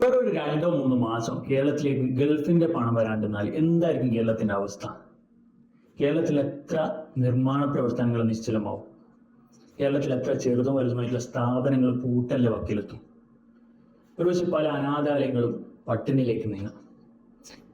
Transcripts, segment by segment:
വേറെ ഒരു 2-3 മാസം കേരളത്തിലേക്ക് ഗൾഫിന്റെ പണം വരാണ്ടെന്നാൽ എന്തായിരിക്കും കേരളത്തിന്റെ അവസ്ഥ? കേരളത്തിൽ എത്ര നിർമ്മാണ പ്രവർത്തനങ്ങൾ നിശ്ചലമാവും? കേരളത്തിൽ എത്ര ചെറുതും വലുതുമായിട്ടുള്ള സ്ഥാപനങ്ങൾ പൂട്ടലിന്റെ വക്കിലെത്തും? ഒരുപക്ഷെ പല അനാഥാലയങ്ങളും പട്ടിണിയിലേക്ക് നീങ്ങും.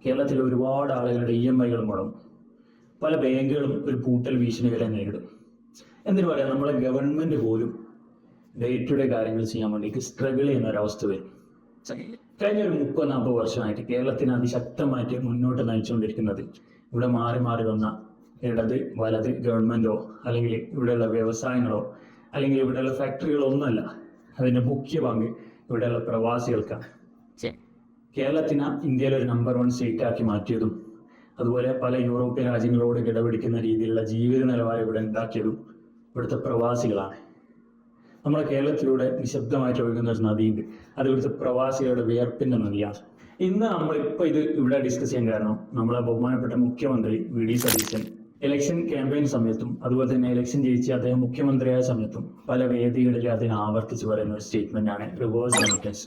കേരളത്തിൽ ഒരുപാട് ആളുകളുടെ EMI മുടങ്ങും. പല ബാങ്കുകളും ഒരു പൂട്ടൽ ഭീഷണി വരെ നേരിടും. എന്നിട്ട് പറയാം, നമ്മളെ ഗവൺമെന്റ് പോലും ഡേ ടു ഡേ കാര്യങ്ങൾ ചെയ്യാൻ വേണ്ടിയിട്ട് സ്ട്രഗിൾ ചെയ്യുന്ന ഒരവസ്ഥ വരും. കഴിഞ്ഞ ഒരു 30-40 വർഷമായിട്ട് കേരളത്തിന് അതിശക്തമായിട്ട് മുന്നോട്ട് നയിച്ചുകൊണ്ടിരിക്കുന്നത് ഇവിടെ മാറി മാറി വന്ന ഇടത് വലത് ഗവൺമെന്റോ അല്ലെങ്കിൽ ഇവിടെയുള്ള വ്യവസായങ്ങളോ അല്ലെങ്കിൽ ഇവിടെയുള്ള ഫാക്ടറികളോ ഒന്നുമല്ല. അതിന്റെ മുഖ്യ പങ്ക് ഇവിടെയുള്ള പ്രവാസികൾക്കാണ്. കേരളത്തിന് ഇന്ത്യയിലെ ഒരു നമ്പർ 1 സ്റ്റേറ്റ് ആക്കി മാറ്റിയതും അതുപോലെ പല യൂറോപ്യൻ രാജ്യങ്ങളോട് കിടപിടിക്കുന്ന രീതിയിലുള്ള ജീവിത നിലവാരം ഇവിടെ ഉണ്ടാക്കിയതും ഇവിടുത്തെ പ്രവാസികളാണ്. നമ്മുടെ കേരളത്തിലൂടെ നിശബ്ദമായിട്ട് ഒഴുകുന്ന ഒരു നദിയുണ്ട്, അത് ഇവിടുത്തെ പ്രവാസികളുടെ വിയർപ്പിന്റെ നദിയാണ്. ഇന്ന് നമ്മളിപ്പോൾ ഇത് ഇവിടെ ഡിസ്കസ് ചെയ്യാൻ കാരണം നമ്മളെ ബഹുമാനപ്പെട്ട മുഖ്യമന്ത്രി VD സതീശൻ ഇലക്ഷൻ ക്യാമ്പയിൻ സമയത്തും അതുപോലെ തന്നെ ഇലക്ഷൻ ജയിച്ച് അദ്ദേഹം മുഖ്യമന്ത്രിയായ സമയത്തും പല വേദികളിൽ അതിന് ആവർത്തിച്ച് പറയുന്ന ഒരു സ്റ്റേറ്റ്മെന്റ് ആണ് റിവേഴ്സ് റെമിറ്റൻസ്.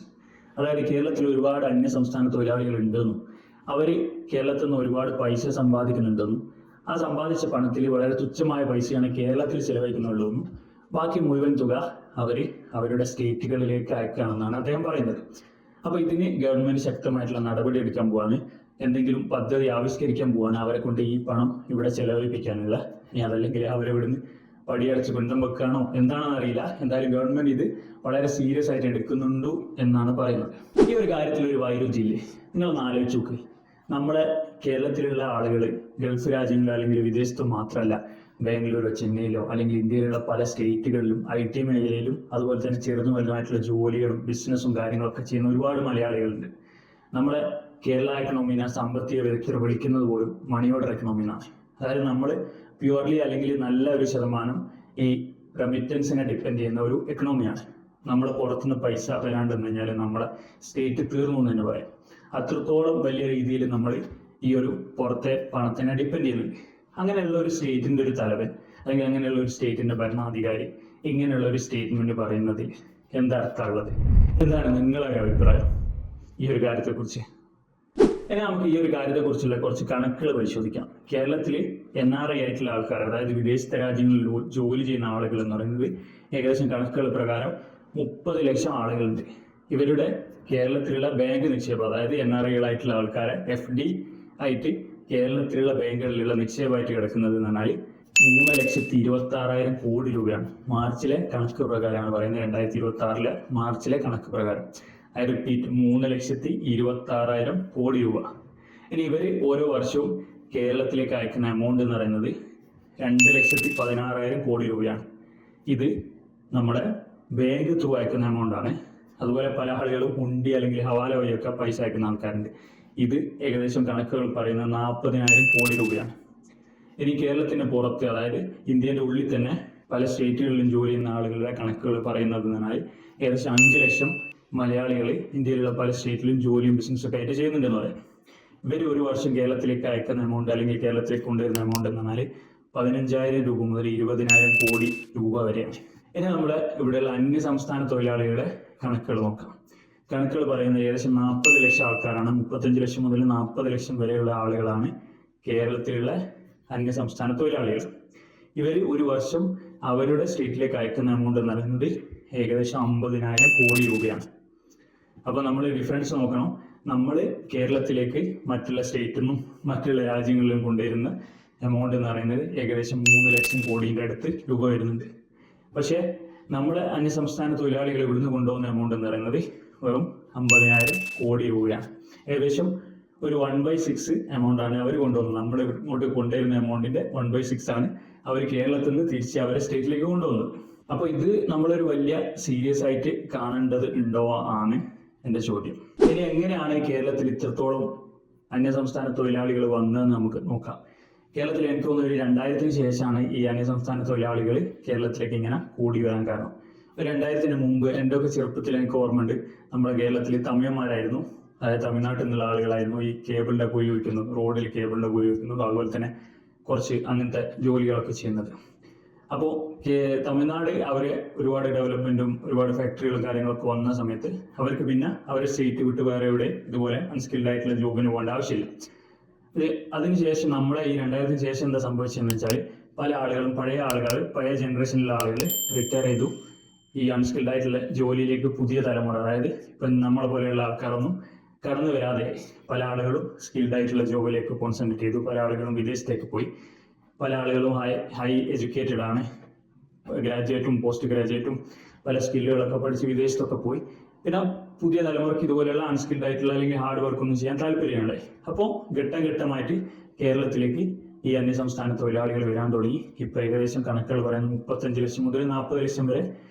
അതായത് കേരളത്തിൽ ഒരുപാട് അന്യ സംസ്ഥാന തൊഴിലാളികൾ ഉണ്ടെന്നും അവർ കേരളത്തിൽ നിന്ന് ഒരുപാട് പൈസ സമ്പാദിക്കുന്നുണ്ടെന്നും ആ സമ്പാദിച്ച പണത്തിൽ വളരെ തുച്ഛമായ പൈസയാണ് കേരളത്തിൽ ചെലവഴിക്കുന്നുള്ളൂ എന്നും ബാക്കി മുഴുവൻ തുക അവരുടെ സ്റ്റേറ്റുകളിലേക്ക് അയക്കുകയാണെന്നാണ് അദ്ദേഹം പറയുന്നത്. അപ്പോൾ ഇതിന് ഗവൺമെന്റ് ശക്തമായിട്ടുള്ള നടപടി എടുക്കാൻ പോവാണ്, എന്തെങ്കിലും പദ്ധതി ആവിഷ്കരിക്കാൻ പോവാണ് അവരെ കൊണ്ട് ഈ പണം ഇവിടെ ചെലവഴിപ്പിക്കാനുള്ള. ഇനി അതല്ലെങ്കിൽ അവരെ ഇവിടുന്ന് പടിയടച്ച് ബന്ധം വെക്കുകയാണോ എന്താണെന്ന് അറിയില്ല. എന്തായാലും ഗവൺമെന്റ് ഇത് വളരെ സീരിയസ് ആയിട്ട് എടുക്കുന്നുണ്ടു എന്നാണ് പറയുന്നത്. ഈ ഒരു കാര്യത്തിൽ ഒരു വൈരുദ്ധ്യമില്ലേ? നിങ്ങളൊന്ന് ആലോചിച്ച് നോക്ക്. നമ്മുടെ കേരളത്തിലുള്ള ആളുകൾ ഗൾഫ് രാജ്യങ്ങളിലോ അല്ലെങ്കിൽ വിദേശത്തോ മാത്രമല്ല, ബാംഗ്ലൂരോ ചെന്നൈയിലോ അല്ലെങ്കിൽ ഇന്ത്യയിലുള്ള പല സ്റ്റേറ്റുകളിലും IT മേഖലയിലും അതുപോലെ തന്നെ ചെറുതും വലുതുമായിട്ടുള്ള ജോലികളും ബിസിനസ്സും കാര്യങ്ങളൊക്കെ ചെയ്യുന്ന ഒരുപാട് മലയാളികളുണ്ട്. നമ്മളെ കേരള എക്കണോമിനെ സാമ്പത്തിക വിദഗ്ധർ വിളിക്കുന്നത് പോലും മണി ഓർഡർ എക്കണോമി എന്നാണ്. അതായത് നമ്മൾ പ്യുവർലി അല്ലെങ്കിൽ നല്ല ഒരു ശതമാനം ഈ റെമിറ്റൻസിനെ ഡിപ്പെൻഡ് ചെയ്യുന്ന ഒരു എക്കണോമിയാണ്. നമ്മൾ പുറത്തുനിന്ന് പൈസ വരാണ്ടെന്ന് കഴിഞ്ഞാൽ നമ്മളെ സ്റ്റേറ്റ് തീർന്നു എന്ന് തന്നെ പറയാം. അത്രത്തോളം വലിയ രീതിയിൽ നമ്മൾ ഈ ഒരു പുറത്തെ പണത്തിനെ ഡിപ്പെൻഡ് ചെയ്യുന്നുണ്ട്. അങ്ങനെയുള്ള ഒരു സ്റ്റേറ്റിന്റെ ഒരു തലവൻ അല്ലെങ്കിൽ അങ്ങനെയുള്ള ഒരു സ്റ്റേറ്റിന്റെ ഭരണാധികാരി ഇങ്ങനെയുള്ള ഒരു സ്റ്റേറ്റ്മെന്റ് പറയുന്നതിൽ എന്താ അർത്ഥമുള്ളത്? എന്താണ് നിങ്ങളുടെ അഭിപ്രായം ഈ ഒരു കാര്യത്തെക്കുറിച്ച്? ഇനി നമുക്ക് ഈ ഒരു കാര്യത്തെക്കുറിച്ചുള്ള കുറച്ച് കണക്കുകൾ പരിശോധിക്കാം. കേരളത്തിൽ NRI ആയിട്ടുള്ള ആൾക്കാർ, അതായത് വിദേശ രാജ്യങ്ങളിൽ ജോലി ചെയ്യുന്ന ആളുകൾ എന്ന് പറയുന്നത് ഏകദേശം കണക്കുകൾ പ്രകാരം 30 ലക്ഷം ആളുകളുണ്ട്. ഇവരുടെ കേരളത്തിലുള്ള ബാങ്ക് നിക്ഷേപം, അതായത് NRIകളായിട്ടുള്ള ആൾക്കാരെ FD ആയിട്ട് കേരളത്തിലുള്ള ബാങ്കുകളിലുള്ള നിക്ഷേപമായിട്ട് കിടക്കുന്നത് എന്ന് പറഞ്ഞാൽ 3,26,000 കോടി രൂപയാണ്. മാർച്ചിലെ കണക്ക് പ്രകാരമാണ് പറയുന്നത്, 2026 മാർച്ചിലെ കണക്ക് പ്രകാരം. ഐ റിപ്പീറ്റ്, 3,26,000 കോടി രൂപ. ഇനി ഇവർ ഓരോ വർഷവും കേരളത്തിലേക്ക് അയക്കുന്ന എമൗണ്ട് എന്ന് പറയുന്നത് 2,16,000 കോടി രൂപയാണ്. ഇത് നമ്മുടെ ബാങ്ക് ത്രൂ അയക്കുന്ന എമൗണ്ട് ആണ്. അതുപോലെ പല ആളുകളും ഉണ്ടി അല്ലെങ്കിൽ ഹവാല വഴിയൊക്കെ പൈസ അയക്കുന്ന ആൾക്കാരുണ്ട്. ഇത് ഏകദേശം കണക്കുകൾ പറയുന്നത് 40,000 കോടി രൂപയാണ്. ഇനി കേരളത്തിന് പുറത്ത്, അതായത് ഇന്ത്യയുടെ ഉള്ളിൽ തന്നെ പല സ്റ്റേറ്റുകളിലും ജോലി ചെയ്യുന്ന ആളുകളുടെ കണക്കുകൾ പറയുന്നത് എന്നാൽ ഏകദേശം 5 ലക്ഷം മലയാളികൾ ഇന്ത്യയിലുള്ള പല സ്റ്റേറ്റിലും ജോലിയും ബിസിനസ്സൊക്കെ ആയിട്ട് ചെയ്യുന്നുണ്ടെന്ന് പറയാം. ഇവർ ഒരു വർഷം കേരളത്തിലേക്ക് അയക്കുന്ന എമൗണ്ട് അല്ലെങ്കിൽ കേരളത്തിലേക്ക് കൊണ്ടുവരുന്ന എമൗണ്ട് എന്ന് പറഞ്ഞാൽ 15,000 രൂപ മുതൽ 20,000 കോടി രൂപ വരെയാണ്. ഇനി നമ്മുടെ ഇവിടെയുള്ള അന്യ സംസ്ഥാന തൊഴിലാളികളുടെ കണക്കുകൾ നോക്കാം. കണക്കുകൾ പറയുന്നത് ഏകദേശം 40 ലക്ഷം ആൾക്കാരാണ്. 35 ലക്ഷം മുതൽ 40 ലക്ഷം വരെയുള്ള ആളുകളാണ് കേരളത്തിലുള്ള അന്യ സംസ്ഥാന തൊഴിലാളികൾ. ഇവർ ഒരു വർഷം അവരുടെ സ്റ്റേറ്റിലേക്ക് അയക്കുന്ന എമൗണ്ട് എന്ന് പറയുന്നത് ഏകദേശം 50,000 കോടി രൂപയാണ്. അപ്പോൾ നമ്മൾ ഡിഫറൻസ് നോക്കണം. നമ്മൾ കേരളത്തിലേക്ക് മറ്റുള്ള സ്റ്റേറ്റിൽ നിന്നും മറ്റുള്ള രാജ്യങ്ങളിലും കൊണ്ടുവരുന്ന എമൗണ്ട് എന്ന് പറയുന്നത് ഏകദേശം 3 ലക്ഷം കോടിയുടെ അടുത്ത് രൂപ വരുന്നുണ്ട്. പക്ഷേ നമ്മുടെ അന്യസംസ്ഥാന തൊഴിലാളികൾ ഇവിടുന്ന് കൊണ്ടുപോകുന്ന എമൗണ്ട് എന്ന് പറയുന്നത് വെറും 50,000 കോടി രൂപയാണ്. ഏകദേശം ഒരു 1/6 എമൗണ്ട് ആണ് അവർ കൊണ്ടുപോകുന്നത്. നമ്മൾ ഇങ്ങോട്ട് കൊണ്ടുവരുന്ന എമൗണ്ടിന്റെ 1/6 ആണ് അവർ കേരളത്തിൽ നിന്ന് തിരിച്ച് അവരുടെ സ്റ്റേറ്റിലേക്ക് കൊണ്ടുപോകുന്നത്. അപ്പോൾ ഇത് നമ്മളൊരു വലിയ സീരിയസ് ആയിട്ട് കാണേണ്ടത് ഉണ്ടോ ആണ് എൻ്റെ ചോദ്യം. ഇനി എങ്ങനെയാണ് കേരളത്തിൽ ഇത്രത്തോളം അന്യസംസ്ഥാന തൊഴിലാളികൾ വന്നതെന്ന് നമുക്ക് നോക്കാം. കേരളത്തിൽ എനിക്ക് തോന്നുന്നു ഒരു 2000-ന് ശേഷമാണ് ഈ അന്യസംസ്ഥാന തൊഴിലാളികൾ കേരളത്തിലേക്ക് ഇങ്ങനെ കൂടി വരാൻ കാരണം. 2000-ന് മുമ്പ് എൻ്റെ ഒക്കെ ചെറുപ്പത്തിൽ എനിക്ക് ഓർമ്മയുണ്ട്, നമ്മുടെ കേരളത്തിൽ തമിഴന്മാരായിരുന്നു, അതായത് തമിഴ്നാട്ടിൽ നിന്നുള്ള ആളുകളായിരുന്നു ഈ കേബിളിന്റെ കുഴി വയ്ക്കുന്നത്, റോഡിൽ കേബിളിന്റെ കുഴി വയ്ക്കുന്നത്, അതുപോലെ തന്നെ കുറച്ച് അങ്ങനത്തെ ജോലികളൊക്കെ ചെയ്യുന്നത്. അപ്പോൾ തമിഴ്നാട് അവരെ ഒരുപാട് ഡെവലപ്മെന്റും ഒരുപാട് ഫാക്ടറികളും കാര്യങ്ങളൊക്കെ വന്ന സമയത്ത് അവർക്ക് പിന്നെ അവരെ സ്റ്റേറ്റ് വിട്ട് വേറെ എവിടെ ഇതുപോലെ അൺസ്കിൽഡ് ആയിട്ടുള്ള ജോബിന് പോകേണ്ട ആവശ്യമില്ല. അതിനുശേഷം നമ്മളെ ഈ 2000-ന് ശേഷം എന്താ സംഭവിച്ചതെന്ന് വെച്ചാൽ പല ആളുകളും പഴയ ജനറേഷനിലുള്ള ആളുകൾ റിട്ടയർ ചെയ്തു. ഈ അൺസ്കിൽഡ് ആയിട്ടുള്ള ജോലിയിലേക്ക് പുതിയ തലമുറ, അതായത് ഇപ്പം നമ്മളെ പോലെയുള്ള ആൾക്കാരൊന്നും കടന്നു വരാതെ പല ആളുകളും സ്കിൽഡ് ആയിട്ടുള്ള ജോബിലേക്ക് കോൺസെൻട്രേറ്റ് ചെയ്തു. പല ആളുകളും വിദേശത്തേക്ക് പോയി. പല ആളുകളും ഹൈ എഡ്യൂക്കേറ്റഡ് ആണ്, ഗ്രാജുവേറ്റും പോസ്റ്റ് ഗ്രാജുവേറ്റും പല സ്കില്ലുകളൊക്കെ പഠിച്ച് വിദേശത്തൊക്കെ പോയി. പിന്നെ പുതിയ തലമുറയ്ക്ക് ഇതുപോലെയുള്ള അൺസ്കിൽഡ് ആയിട്ടുള്ള അല്ലെങ്കിൽ ഹാർഡ് വർക്ക് ഒന്നും ചെയ്യാൻ താല്പര്യമുണ്ട്. അപ്പോൾ ഘട്ടമായിട്ട് കേരളത്തിലേക്ക് ഈ അന്യസംസ്ഥാന തൊഴിലാളികൾ വരാൻ തുടങ്ങി. ഇപ്പോൾ ഏകദേശം കണക്കുകൾ പറയുന്നത് 35 ലക്ഷം മുതൽ 40 ലക്ഷം വരെ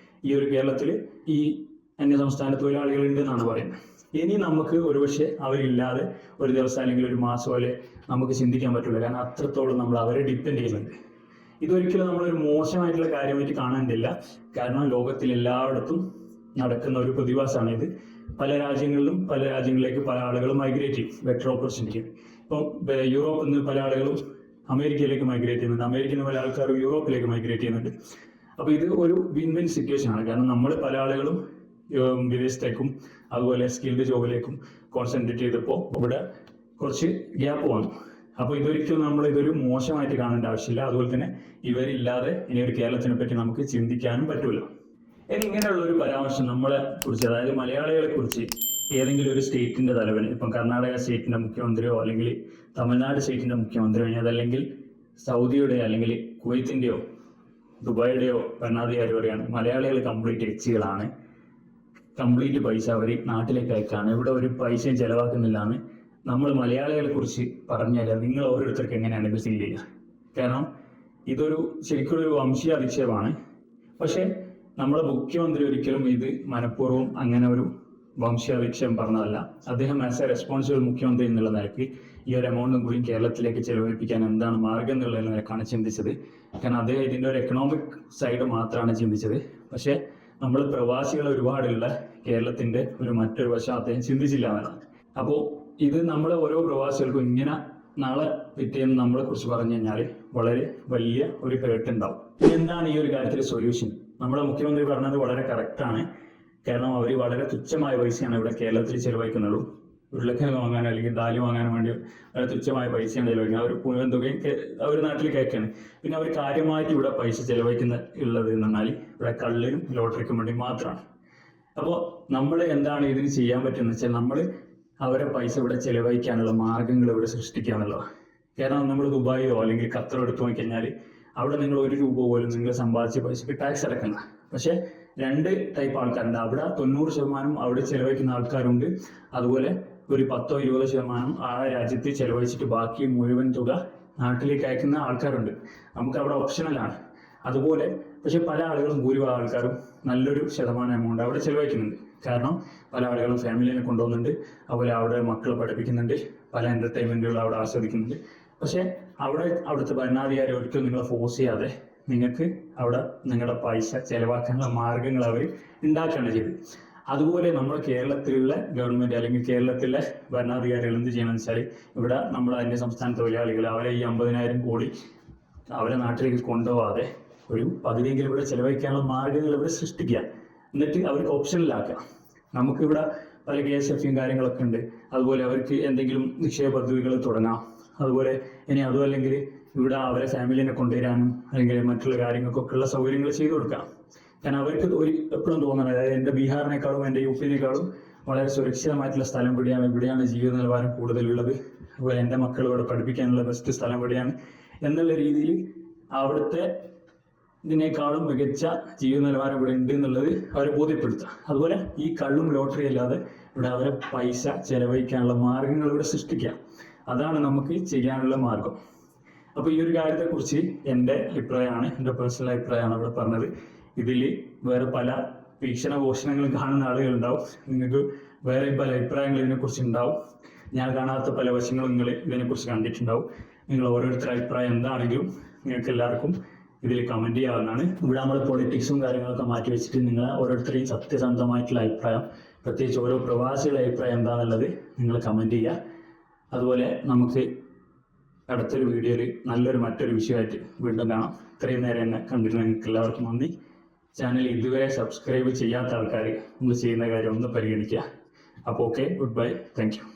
ഈ ഒരു കേരളത്തിൽ ഈ അന്യസംസ്ഥാന തൊഴിലാളികൾ ഉണ്ട് എന്നാണ് പറയുന്നത്. ഇനി നമുക്ക് ഒരുപക്ഷെ അവരില്ലാതെ ഒരു ദിവസം അല്ലെങ്കിൽ ഒരു മാസം പോലെ നമുക്ക് ചിന്തിക്കാൻ പറ്റില്ല. കാരണം അത്രത്തോളം നമ്മൾ അവരെ ഡിപ്പെൻഡ് ചെയ്യുന്നുണ്ട്. ഇതൊരിക്കലും നമ്മളൊരു മോശമായിട്ടുള്ള കാര്യമായിട്ട് കാണേണ്ടില്ല. കാരണം ലോകത്തിൽ എല്ലായിടത്തും നടക്കുന്ന ഒരു പ്രതിഭാസമാണ് ഇത്. പല രാജ്യങ്ങളിലേക്ക് പല ആളുകളും മൈഗ്രേറ്റ് ചെയ്യും, ബെറ്റർ ഓപ്പർച്യൂണിറ്റി. ഇപ്പം യൂറോപ്പിൽ നിന്ന് പല ആളുകളും അമേരിക്കയിലേക്ക് മൈഗ്രേറ്റ് ചെയ്യുന്നുണ്ട്, അമേരിക്കയിൽ നിന്ന് പല ആൾക്കാരും യൂറോപ്പിലേക്ക് മൈഗ്രേറ്റ് ചെയ്യുന്നുണ്ട്. അപ്പോൾ ഇത് ഒരു വിൻ സിറ്റുവേഷൻ ആണ്. കാരണം നമ്മൾ പല ആളുകളും വിദേശത്തേക്കും അതുപോലെ സ്കിൽഡ് ജോബിലേക്കും കോൺസെൻട്രേറ്റ് ചെയ്തപ്പോൾ ഇവിടെ കുറച്ച് ഗ്യാപ്പ് വന്നു. അപ്പോൾ ഇതൊരു മോശമായിട്ട് കാണേണ്ട ആവശ്യമില്ല. അതുപോലെ തന്നെ ഇവരില്ലാതെ ഇനി ഒരു കേരളത്തിനെ പറ്റി നമുക്ക് ചിന്തിക്കാനും പറ്റൂല. ഇനി ഇങ്ങനെയുള്ള ഒരു പരാമർശം നമ്മളെ കുറിച്ച്, അതായത് മലയാളികളെ കുറിച്ച് ഏതെങ്കിലും ഒരു സ്റ്റേറ്റിന്റെ തലവന്, ഇപ്പം കർണാടക സ്റ്റേറ്റിന്റെ മുഖ്യമന്ത്രിയോ അല്ലെങ്കിൽ തമിഴ്നാട് സ്റ്റേറ്റിന്റെ മുഖ്യമന്ത്രിയോ അതല്ലെങ്കിൽ സൗദിയുടെ അല്ലെങ്കിൽ കുവൈത്തിന്റെയോ ദുബായിയുടെയോ ഭരണാധികാരി പറയാണ് മലയാളികൾ കംപ്ലീറ്റ് എച്ചികളാണ്, കംപ്ലീറ്റ് പൈസ അവർ നാട്ടിലേക്ക് അയക്കാണ്, ഇവിടെ ഒരു പൈസയും ചെലവാക്കുന്നില്ലാന്ന് നമ്മൾ മലയാളികളെ കുറിച്ച് പറഞ്ഞാൽ നിങ്ങൾ ഓരോരുത്തർക്ക് എങ്ങനെയാണ് ഇത് ഫീൽ ചെയ്യുക? കാരണം ഇതൊരു ശരിക്കും ഒരു വംശീയ അധിക്ഷേപമാണ്. പക്ഷെ നമ്മുടെ മുഖ്യമന്ത്രി ഒരിക്കലും ഇത് മനഃപൂർവ്വം അങ്ങനെ ഒരു വംശീയ അധിക്ഷേപം പറഞ്ഞതല്ല. അദ്ദേഹം ആസ് എ റെസ്പോൺസിബിൾ മുഖ്യമന്ത്രി എന്നുള്ള നിലയ്ക്ക് ഈ ഒരു എമൗണ്ടും കൂടി കേരളത്തിലേക്ക് ചെലവഴിപ്പിക്കാൻ എന്താണ് മാർഗം എന്നുള്ള നിലക്കാണ് ചിന്തിച്ചത്. കാരണം അദ്ദേഹം ഇതിൻ്റെ ഒരു എക്കണോമിക് സൈഡ് മാത്രമാണ് ചിന്തിച്ചത്. പക്ഷേ നമ്മൾ പ്രവാസികൾ ഒരുപാടുള്ള കേരളത്തിന്റെ മറ്റൊരു വശം അദ്ദേഹം ചിന്തിച്ചില്ല എന്നതാണ്. അപ്പോൾ ഇത് നമ്മളെ ഓരോ പ്രവാസികൾക്കും ഇങ്ങനെ നാളെ പിറ്റേന്ന് നമ്മളെ കുറിച്ച് പറഞ്ഞു കഴിഞ്ഞാൽ വളരെ വലിയ ഒരു ഹേർട്ട് ഉണ്ടാവും. എന്താണ് ഈ ഒരു കാര്യത്തിൽ സൊല്യൂഷൻ? നമ്മുടെ മുഖ്യമന്ത്രി പറഞ്ഞത് വളരെ കറക്റ്റാണ്. കാരണം അവർ വളരെ തുച്ഛമായ പൈസയാണ് ഇവിടെ കേരളത്തിൽ ചെലവഴിക്കുന്നുള്ളൂ. ഉരുളക്കിഴങ്ങ് വാങ്ങാനോ അല്ലെങ്കിൽ ദാല് വാങ്ങാനോ വേണ്ടി വളരെ തുച്ഛമായ പൈസയാണ് ചെലവഴിക്കുന്നത്. അവർ മുഴുവൻ തുകയും അവർ നാട്ടിൽ കയറ്റാണ്. പിന്നെ അവർ കാര്യമായിട്ട് ഇവിടെ പൈസ ഉള്ളത് എന്ന് പറഞ്ഞാൽ ഇവിടെ കള്ളിനും ലോട്ടറിക്കും വേണ്ടി മാത്രമാണ്. അപ്പോൾ നമ്മൾ എന്താണ് ഇതിന് ചെയ്യാൻ പറ്റുന്നത് വെച്ചാൽ നമ്മൾ അവരെ പൈസ ഇവിടെ ചെലവഴിക്കാനുള്ള മാർഗങ്ങൾ ഇവിടെ സൃഷ്ടിക്കുക എന്നുള്ളതാണ്. കാരണം നമ്മൾ ദുബായിയോ അല്ലെങ്കിൽ ഖത്തറോ എടുത്തു നോക്കിക്കഴിഞ്ഞാൽ അവിടെ നിങ്ങൾ 1 രൂപ പോലും നിങ്ങൾ സമ്പാദിച്ച പൈസക്ക് ടാക്സ് അടക്കണം. പക്ഷെ 2 ടൈപ്പ് ആൾക്കാരുണ്ട്. അവിടെ 90% അവിടെ ചെലവഴിക്കുന്ന ആൾക്കാരുണ്ട്. അതുപോലെ ഒരു 10-20% ആ രാജ്യത്ത് ചെലവഴിച്ചിട്ട് ബാക്കി മുഴുവൻ തുക നാട്ടിലേക്ക് അയക്കുന്ന ആൾക്കാരുണ്ട്. നമുക്ക് അവിടെ ഓപ്ഷണലാണ്. അതുപോലെ പക്ഷെ പല ആളുകളും ഭൂരിഭാഗം ആൾക്കാരും നല്ലൊരു ശതമാനം എമൗണ്ട് അവിടെ ചെലവഴിക്കുന്നുണ്ട്. കാരണം പല ആളുകളും ഫാമിലിനെ കൊണ്ടുപോകുന്നുണ്ട്, അതുപോലെ അവിടെ മക്കളെ പഠിപ്പിക്കുന്നുണ്ട്, പല എന്റർടൈൻമെന്റുകൾ അവിടെ ആസ്വദിക്കുന്നുണ്ട്. പക്ഷെ അവിടുത്തെ ഭരണാധികാരി ഒരിക്കലും നിങ്ങളെ ഫോഴ്സ് ചെയ്യാതെ നിങ്ങൾക്ക് അവിടെ നിങ്ങളുടെ പൈസ ചെലവാക്കാനുള്ള മാർഗങ്ങൾ അവർ ഉണ്ടാക്കുകയാണ് ചെയ്തത്. അതുപോലെ നമ്മുടെ കേരളത്തിലുള്ള ഗവൺമെന്റ് അല്ലെങ്കിൽ കേരളത്തിലെ ഭരണാധികാരികൾ എന്ത് ചെയ്യണമെന്ന് വെച്ചാൽ ഇവിടെ നമ്മുടെ അന്യസംസ്ഥാന തൊഴിലാളികൾ അവരെ ഈ 50,000 കോടി അവരെ നാട്ടിലേക്ക് കൊണ്ടുപോകാതെ ഒരു പകുതിയെങ്കിലും ഇവിടെ ചെലവഴിക്കാനുള്ള മാർഗങ്ങൾ ഇവിടെ സൃഷ്ടിക്കുക. എന്നിട്ട് അവർക്ക് ഓപ്ഷനിലാക്കുക. നമുക്കിവിടെ പല KSFയും കാര്യങ്ങളൊക്കെ ഉണ്ട്. അതുപോലെ അവർക്ക് എന്തെങ്കിലും നിക്ഷേപ പദ്ധതികൾ തുടങ്ങാം. അതുപോലെ ഇനി അതും അല്ലെങ്കിൽ ഇവിടെ അവരെ ഫാമിലിനെ കൊണ്ടുവരാനും അല്ലെങ്കിൽ മറ്റുള്ള കാര്യങ്ങൾക്കൊക്കെ ഉള്ള സൗകര്യങ്ങൾ ചെയ്തു കൊടുക്കാം. കാരണം അവർക്ക് എപ്പോഴും തോന്നണം, അതായത് എൻ്റെ ബീഹാറിനേക്കാളും എൻ്റെ UP-നേക്കാളും വളരെ സുരക്ഷിതമായിട്ടുള്ള സ്ഥലം ഇവിടെയാണ് ജീവിത നിലവാരം കൂടുതലുള്ളത്, അതുപോലെ എൻ്റെ മക്കൾ ഇവിടെ പഠിപ്പിക്കാനുള്ള ബെസ്റ്റ് സ്ഥലം ഇവിടെയാണ് എന്നുള്ള രീതിയിൽ അവിടുത്തെ ഇതിനേക്കാളും മികച്ച ജീവിത നിലവാരം ഇവിടെ ഉണ്ട് എന്നുള്ളത് അവരെ ബോധ്യപ്പെടുത്തുക. അതുപോലെ ഈ കള്ളും ലോട്ടറി അല്ലാതെ ഇവിടെ അവരെ പൈസ ചെലവഴിക്കാനുള്ള മാർഗങ്ങൾ ഇവിടെ സൃഷ്ടിക്കുക. അതാണ് നമുക്ക് ചെയ്യാനുള്ള മാർഗം. അപ്പോൾ ഈ ഒരു കാര്യത്തെക്കുറിച്ച് എൻ്റെ അഭിപ്രായമാണ്, എൻ്റെ പേഴ്സണൽ അഭിപ്രായമാണ് ഇവിടെ പറഞ്ഞത്. ഇതിൽ വേറെ പല വീക്ഷണഘോഷണങ്ങളും കാണുന്ന ആളുകളുണ്ടാവും. നിങ്ങൾക്ക് വേറെ പല അഭിപ്രായങ്ങൾ ഇതിനെക്കുറിച്ച് ഉണ്ടാവും. ഞാൻ കാണാത്ത പല വശങ്ങളും നിങ്ങൾ ഇതിനെക്കുറിച്ച് കണ്ടിട്ടുണ്ടാവും. നിങ്ങൾ ഓരോരുത്തരുടെ അഭിപ്രായം എന്താണെങ്കിലും നിങ്ങൾക്ക് എല്ലാവർക്കും ഇതിൽ കമൻറ്റ് ചെയ്യാവുന്നതാണ്. ഇവിടെ നമ്മൾ പൊളിറ്റിക്സും കാര്യങ്ങളൊക്കെ മാറ്റി വെച്ചിട്ട് നിങ്ങൾ ഓരോരുത്തരെയും സത്യസന്ധമായിട്ടുള്ള അഭിപ്രായം, പ്രത്യേകിച്ച് ഓരോ പ്രവാസികളുടെ അഭിപ്രായം എന്താണെന്നുള്ളത് നിങ്ങൾ കമൻറ്റ് ചെയ്യുക. അതുപോലെ നമുക്ക് അടുത്തൊരു വീഡിയോയിൽ മറ്റൊരു വിഷയമായിട്ട് വീണ്ടും കാണാം. ഇത്രയും നേരം എന്നെ കണ്ടിരുന്ന നിങ്ങൾക്ക് എല്ലാവർക്കും നന്ദി. ചാനൽ ഇതുവരെ സബ്സ്ക്രൈബ് ചെയ്യാത്ത ആൾക്കാർ ഒന്ന് ചെയ്യുന്ന കാര്യം ഒന്ന് പരിഗണിക്കുക. അപ്പോൾ okay, good bye, thank you.